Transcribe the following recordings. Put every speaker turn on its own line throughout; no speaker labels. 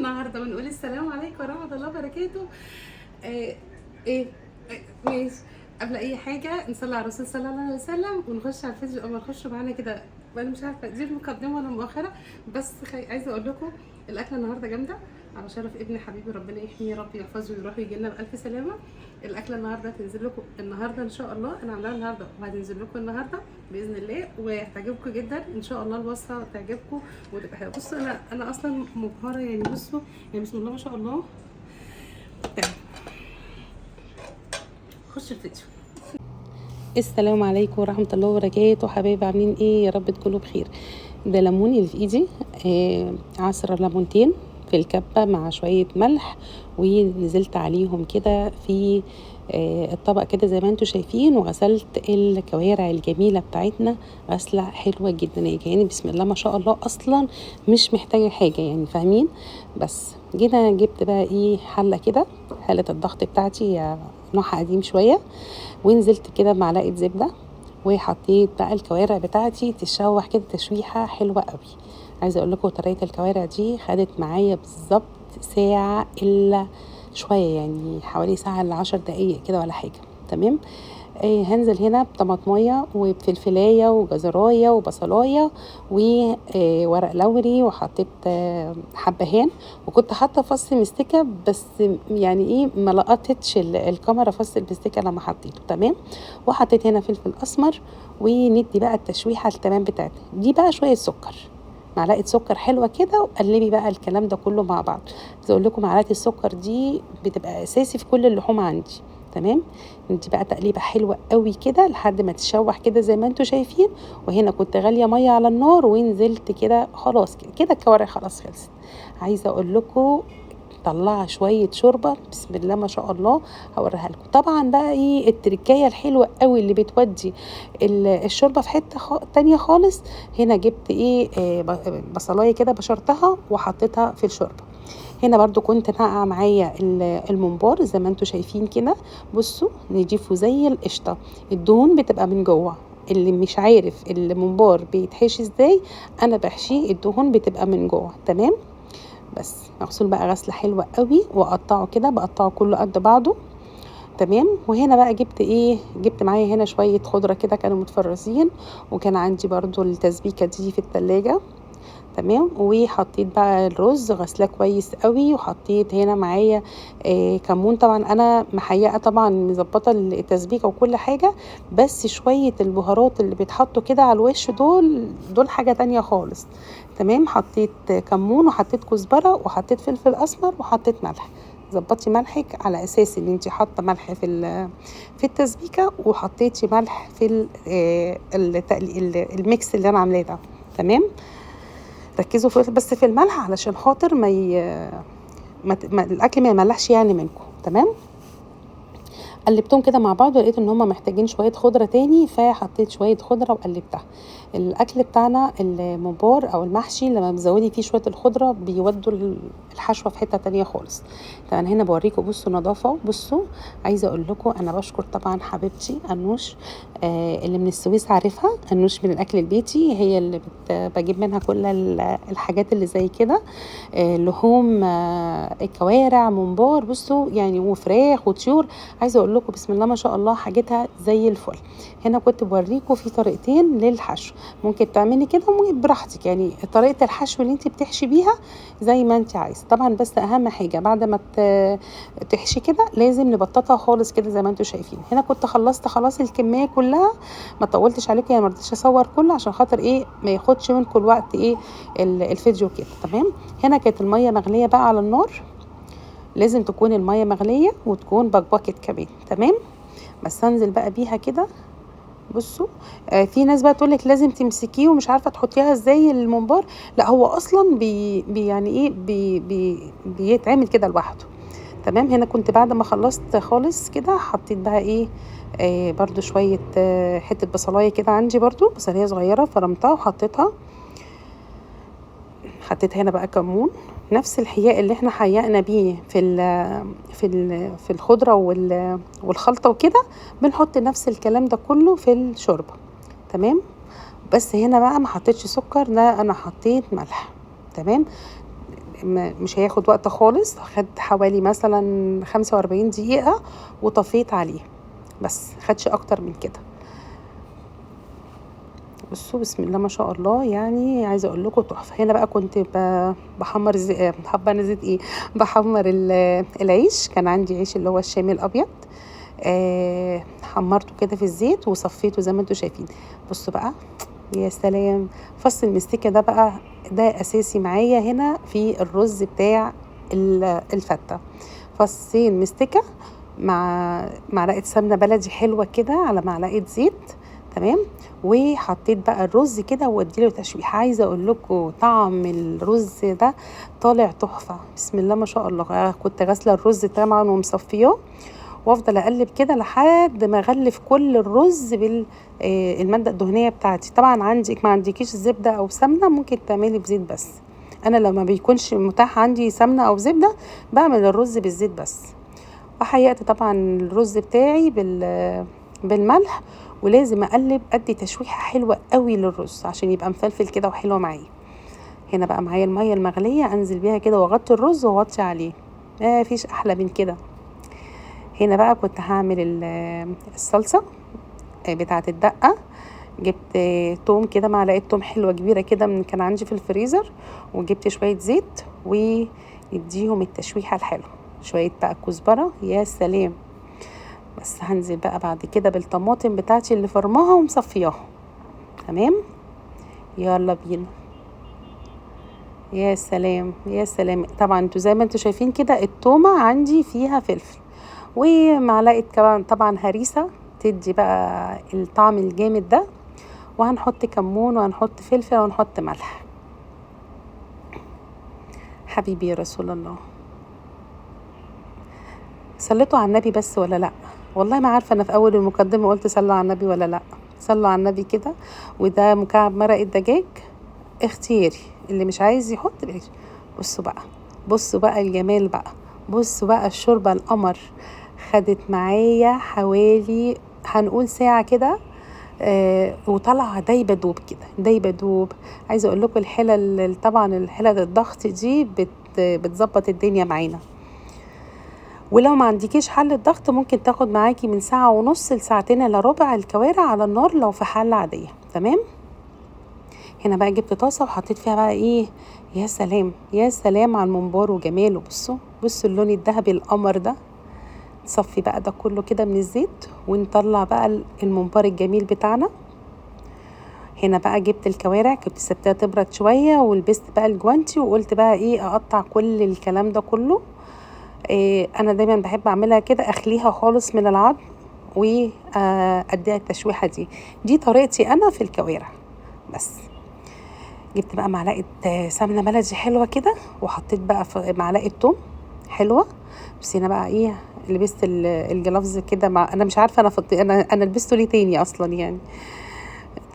النهارده ونقول السلام عليكم ورحمه الله وبركاته. آه ايه ماشي. قبل اي حاجه نصلي على الرسول صلى الله عليه وسلم ونخش على الفيديو. اما نخش معانا كده، وانا مش عارفه دي المقدمه ولا المؤخره، بس عايزه اقول لكم الاكله النهارده جامده على شرف ابن حبيبي، ربنا يحميه يا رب، يحفظه ويروح ويجي لنا بالف سلامه. الاكله النهارده هتنزل لكم النهارده ان شاء الله، انا عاملاها النهارده وهتنزل لكم النهارده باذن الله، وهتعجبكم جدا ان شاء الله. الوصفه تعجبكم وتبقى حلوه. بصوا انا اصلا مبهره يعني. بصوا يعني بسم الله ما شاء الله. تمام، خش الفيديو. السلام عليكم ورحمه الله وبركاته. حبايبي عاملين ايه؟ يا رب تكونوا بخير. ده ليمون اللي في ايدي، عصره ليمونتين في الكبه مع شويه ملح، ونزلت عليهم كده في الطبق كده زي ما انتم شايفين، وغسلت الكوارع الجميله بتاعتنا غسله حلوه جدا. يعني بسم الله ما شاء الله اصلا مش محتاجه حاجه، يعني فاهمين. بس جينا جبت بقى ايه حله كده، حاله الضغط بتاعتي نوعها قديم شويه، ونزلت كده بمعلقه زبده، وحطيت بقى الكوارع بتاعتي تشوح كده تشويحه حلوه قوي. عايزه اقول لكم طريقه الكوارع دي خدت معايا بالظبط ساعه الا شويه، يعني حوالي ساعه الا 10 دقايق كده ولا حاجه. تمام. هنزل هنا بطماطمايه وبفلفلايه وجزرايه وبصلايه وورق لوري، وحطيت حبهان، وكنت حاطه فص مستكه، بس يعني ايه ما لقطتش الكاميرا فص المستكه لما حطيته. تمام. وحطيت هنا فلفل اسمر، وندي بقى التشويحه التمام بتاعتنا دي بقى شويه سكر، معلقه سكر حلوه كده، وقلبي بقى الكلام ده كله مع بعض. عايزه اقول لكم معلقه السكر دي بتبقى اساسي في كل اللحوم عندي. تمام. انت بقى تقليبه حلوه قوي كده لحد ما تشوح كده زي ما انتم شايفين. وهنا كنت غاليه ميه على النار ونزلت كده، خلاص كده الكوارع خلاص خلصت. عايزه اقول لكم طلع شويه شوربه بسم الله ما شاء الله، هوريها لكم. طبعا بقى ايه التركايه الحلوه قوي اللي بتودي الشوربه في حته تانية خالص. هنا جبت ايه بصلايه كده بشرتها وحطيتها في الشوربه. هنا برضو كنت نقع معايا الممبار زي ما انتم شايفين كده. بصوا نضيفه زي القشطه، الدهون بتبقى من جوه. اللي مش عارف الممبار بيتحشي ازاي، انا بحشيه الدهون بتبقى من جوه. تمام. بس مغسول بقى غسله حلوه قوي، واقطعه كده، بقطعه كله قد بعضه. تمام. وهنا بقى جبت ايه، جبت معايا هنا شويه خضره كده كانوا متفرزين، وكان عندي برضو التسبيكه دي في التلاجة. تمام. وحطيت بقى الرز غسلاه كويس قوي، وحطيت هنا معايا كمون. طبعا انا محيقه طبعا مظبطه التسبيكه وكل حاجه، بس شويه البهارات اللي بيتحطوا كده على الوش دول حاجه تانية خالص. تمام. حطيت كمون وحطيت كزبره وحطيت فلفل اسمر وحطيت ملح. ظبطي ملحك على اساس ان انت حاطه ملح في التسبيكه، وحطيتي ملح في الميكس اللي انا عاملاه ده. تمام. ركزوا بس في الملح علشان خاطر الاكل ما يملحش يعني منكم. تمام. قلبتهم كده مع بعض، ولقيت ان هم محتاجين شويه خضره تاني، فحطيت شويه خضره وقلبتها. الاكل بتاعنا الممبار او المحشي لما بتزودي فيه شويه الخضره بيودوا الحشوه في حته تانية خالص. طبعا هنا بوريكم بصوا نظافه. بصوا عايزه اقول لكم انا بشكر طبعا حبيبتي انوش، اللي من السويس، عارفها انوش من الاكل البيتي، هي اللي بجيب منها كل الحاجات اللي زي كده، لحوم، الكوارع، ممبار، بصوا يعني، وفراخ وطيور. عايزه اقول لكم بسم الله ما شاء الله حاجتها زي الفل. هنا كنت بوريكم في طريقتين للحشو، ممكن تعملي كده براحتك، يعني طريقه الحشو اللي انت بتحشي بيها زي ما انت عايزه طبعا. بس اهم حاجه بعد ما تحشي كده لازم نبططها خالص كده زي ما انتم شايفين. هنا كنت خلصت خلاص الكميه كلها، ما طولتش عليكم يعني، ما رضيتش اصور كله عشان خاطر ايه ما ياخدش منكم الوقت ايه الفيديو كده. تمام. هنا كانت الميه مغليه بقى على النار، لازم تكون الميه مغليه وتكون بكبكت كمان. تمام. بس هنزل بقى بيها كده. بصوا في ناس بقى تقولك لازم تمسكيه ومش عارفه تحطيها ازاي الممبار، لا هو اصلا يعني ايه بيتعمل كده لوحده. تمام. هنا كنت بعد ما خلصت خالص كده حطيت بقى ايه برضو شويه حته بصلايه كده عندي، برضو بصلايه صغيره فرمتها وحطيتها. حطيت هنا بقى كمون، نفس الحياء اللي احنا حيقنا بيه في الخضره والخلطه وكده، بنحط نفس الكلام ده كله في الشوربه. تمام. بس هنا بقى ما حطيتش سكر، لا انا حطيت ملح. تمام. مش هياخد وقت خالص، خد حوالي مثلا 45 دقيقة وطفيت عليه بس، خدش اكتر من كده. بصوا بسم الله ما شاء الله، يعني عايزه اقول لكم تحفه. هنا بقى كنت بحمر زيت ايه، بحمر العيش. كان عندي عيش اللي هو الشامي الابيض، حمرته كده في الزيت وصفيته زي ما انتم شايفين. بصوا بقى يا سلام، فص المستكه ده بقى ده اساسي معايا هنا في الرز بتاع الفته. فصين مستكه مع معلقه سمنه بلدي حلوه كده على معلقه زيت، تمام. وحطيت بقى الرز كده واديله تشويح. عايزه اقول لكم طعم الرز ده طالع تحفه، بسم الله ما شاء الله. كنت غاسله الرز طبعا ومصفياه، وافضل اقلب كده لحد ما اغلف كل الرز بالماده الدهنيه بتاعتي. طبعا عندك ما عندكيش زبده او سمنه ممكن تعملي بزيت بس. انا لما بيكونش متاح عندي سمنه او زبده بعمل الرز بالزيت بس. وحيقت طبعا الرز بتاعي بالملح، ولازم اقلب ادي تشويحه حلوه قوي للرز عشان يبقى مفلفل كده وحلو معايا. هنا بقى معايا الميه المغليه انزل بيها كده واغطي الرز واغطي عليه، ما فيش احلى من كده. هنا بقى كنت هعمل الصلصه بتاعه الدقه. جبت توم كده، معلقه توم حلوه كبيره كده من كان عندي في الفريزر، وجبت شويه زيت ويديهم التشويحه الحلوه. شويه بقى كزبره يا سلام. بس هنزل بقى بعد كده بالطماطم بتاعتي اللي فرماها ومصفياها، تمام. يلا بينا. يا سلام يا سلام. طبعا انتوا زي ما انتوا شايفين كده التومه عندي فيها فلفل، ومعلقه كمان طبعا هريسه تدي بقى الطعم الجامد ده، وهنحط كمون وهنحط فلفل وهنحط ملح. حبيبي يا رسول الله، صليتوا على النبي بس ولا لا؟ والله ما عارفه، انا في اول المقدمه قلت صلوا على النبي ولا لا. صلوا على النبي كده. وده مكعب مرق الدجاج اختياري، اللي مش عايز يحط بلاش. بصوا بقى، بصوا بقى الجمال بقى، بصوا بقى الشوربه القمر. خدت معايا حوالي هنقول ساعه كده، وطلع دايبه دوب كده، دايبه دوب. عايزه اقول لكم الحلل طبعا الحلل الضغط دي بتظبط الدنيا معانا. ولو ما عندكيش حل الضغط ممكن تاخد معاكي من ساعة ونص لساعتين الا ربع الكوارع على النار لو في حلة عادية، تمام. هنا بقى جبت طاسة وحطيت فيها بقى ايه، يا سلام يا سلام على الممبار وجماله. بصوا بصوا اللون الذهبي القمر ده. نصفي بقى ده كله كده من الزيت ونطلع بقى الممبار الجميل بتاعنا. هنا بقى جبت الكوارع كنت سبتها تبرد شوية، ولبست بقى الجوانتي وقلت بقى ايه اقطع كل الكلام ده كله. انا دايما بحب اعملها كده، اخليها خالص من العظم واديها التشويحه دي طريقتي انا في الكوارع. بس جبت بقى معلقه سمنه بلدي حلوه كده، وحطيت بقى معلقه توم حلوه. بس هنا بقى ايه لبست الجلافز كده انا مش عارفه انا لبسته ليه تاني اصلا يعني،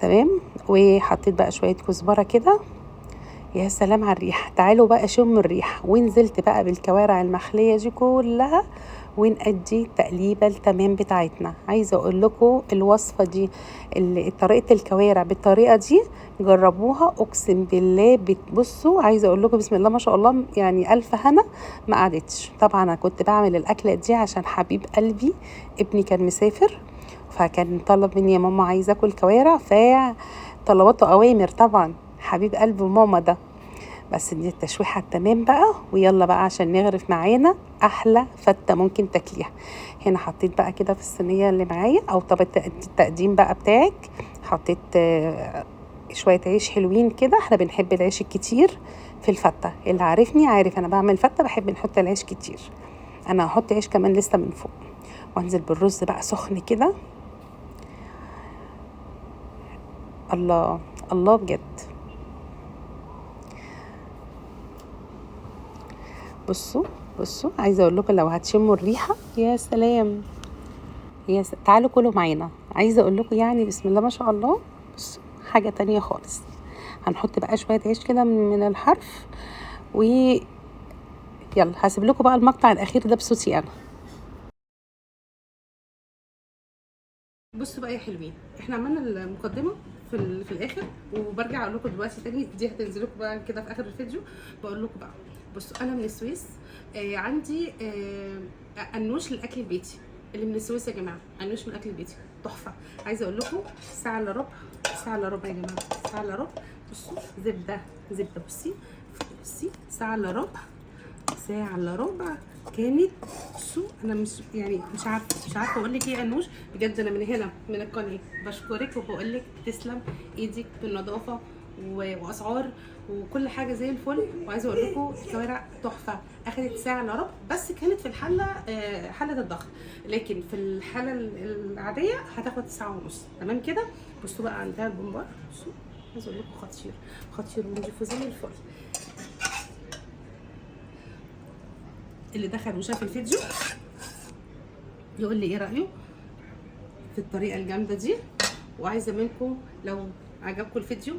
تمام. وحطيت بقى شويه كزبره كده. يا سلام على الريحه، تعالوا بقى شم الريحه. ونزلت بقى بالكوارع المخليه دي كلها ونأدي التقليبه التمام بتاعتنا. عايزه اقول لكم الوصفه دي، طريقه الكوارع بالطريقه دي جربوها اقسم بالله بتبصوا. عايزه اقول لكم بسم الله ما شاء الله، يعني الف هنا. ما قعدتش طبعا، انا كنت بعمل الاكله دي عشان حبيب قلبي ابني كان مسافر، فكان طلب مني يا ماما عايزه اكل كوارع، فطلباته اوامر طبعا حبيب قلب ماما ده. بس دي التشويحه التمام بقى، ويلا بقى عشان نغرف معانا احلى فته ممكن تاكليها. هنا حطيت بقى كده في الصينيه اللي معايا او طب التقديم بقى بتاعك، حطيت شويه عيش حلوين كده. احنا بنحب العيش الكتير في الفته، اللي عارفني عارف انا بعمل فته بحب نحط العيش كتير. انا هحط عيش كمان لسه من فوق. وانزل بالرز بقى سخن كده. الله الله بجد. بصوا بصوا، عايزه اقول لكم لو هتشموا الريحه يا سلام. تعالوا كلوا معانا. عايزه اقول لكم يعني بسم الله ما شاء الله. بصوا حاجه تانية خالص. هنحط بقى شويه عيش كده من الحرف، ويلا هسيب لكم بقى المقطع الاخير ده بصوتي انا. بصوا بقى يا حلوين، احنا عملنا المقدمه في الاخر، وبرجع اقول لكم دلوقتي تاني دي هتنزل لكم بقى كده في اخر الفيديو. بقول لكم بقى بصوا انا من السويس، عندي انوش للاكل البيتي. اللي من السويس يا جماعه انوش من الاكل البيتي تحفه. عايزه اقول لكم ساعه الا ربع، ساعه الا ربع يا جماعه، ساعه الا ربع. بصوا زبده بصي ساعه الا ربع، ساعه الا ربع كانت. بصوا انا مش عارفه اقول لك ايه يا انوش، بجد انا من هنا من القناه بشكرك وبقول لك تسلم ايدك بالنظافه واسعار وكل حاجه زي الفل. وعايزه اقول لكم الكوارع تحفه، اخدت ساعه الا ربع بس كانت في الحله حله الضغط، لكن في الحاله العاديه هتاخد ساعه ونص. تمام كده. بصوا بقى عندها البومبار، بصوا عايزه اقول لكم خطير ونضيفه زي الفل. اللي دخل وشاف الفيديو يقول لي ايه رايه في الطريقه الجامده دي. وعايزه منكم لو عجبكم الفيديو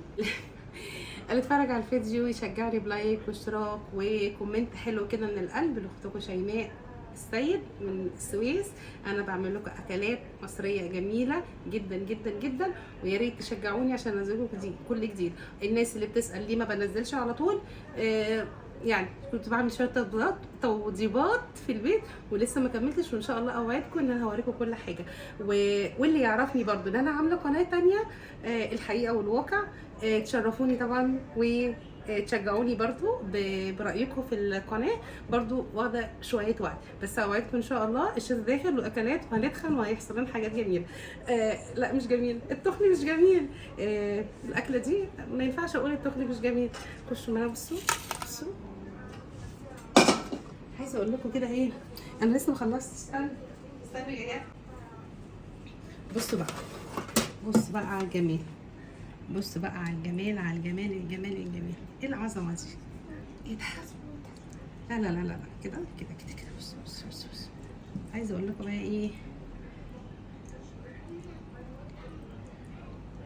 اللي اتفرج على الفيديو يشجعني بلايك واشتراك وكومنت حلو كده من القلب لاختكم شيماء السيد من السويس. انا بعمل لكم اكلات مصريه جميله جدا جدا جدا، ويا ريت تشجعوني عشان انزل لكم كل جديد. الناس اللي بتسال ليه ما بنزلش على طول، يعني كنت بعمل شويه توضيبات في البيت ولسه ما كملتش، وان شاء الله اوعدكم ان انا هوريكم كل حاجه. واللي يعرفني برضو ان انا عامله قناه تانية الحقيقه والواقع، تشرفوني طبعا وتشجعوني برضو برايكم في القناه. برضو واخده شويه وقت بس اوعدكم ان شاء الله الشيف داخل واكلات وهندخل وهيحصل لنا حاجات جميله. لا مش جميل، التخن مش جميل. الاكله دي ما ينفعش اقول التخن مش جميل. خشوا معايا بصوا عايزه اقول لكم كده ايه، انا لسه ما خلصتش. استنوا يا جماعه. بصوا بقى على الجمال، بصوا بقى على الجمال ايه العظمه دي، ايه ده؟ لا كده بصوا عايزه اقول لكم بقى ايه.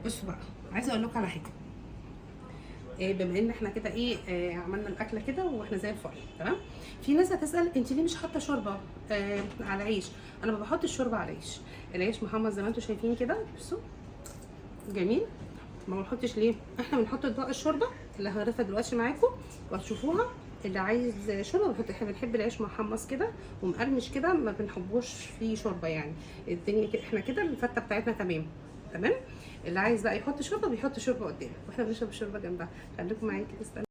بصوا بقى عايزه اقول لكم على حاجه. بما ان احنا كده ايه عملنا الاكله كده واحنا زي الفل تمام. في ناس هتسال انت ليه مش حاطه شوربه على العيش؟ انا ما بحطش الشوربه على العيش، العيش محمص زي ما انتم شايفين كده. بصوا جميل. ما بنحطش ليه؟ احنا بنحط اطباق الشوربه اللي هغرفها دلوقتي معاكم وهتشوفوها. اللي عايز شوربه بنحط، احنا بنحب العيش محمص كده ومقرمش كده، ما بنحبوش فيه شوربه يعني. الدنيا كده احنا كده الفته بتاعتنا تمام. اللي عايز بقى يحط شوربه بيحط شوربه قدامه واحنا بنشرب الشوربه جنبها. خليكم معايا كده.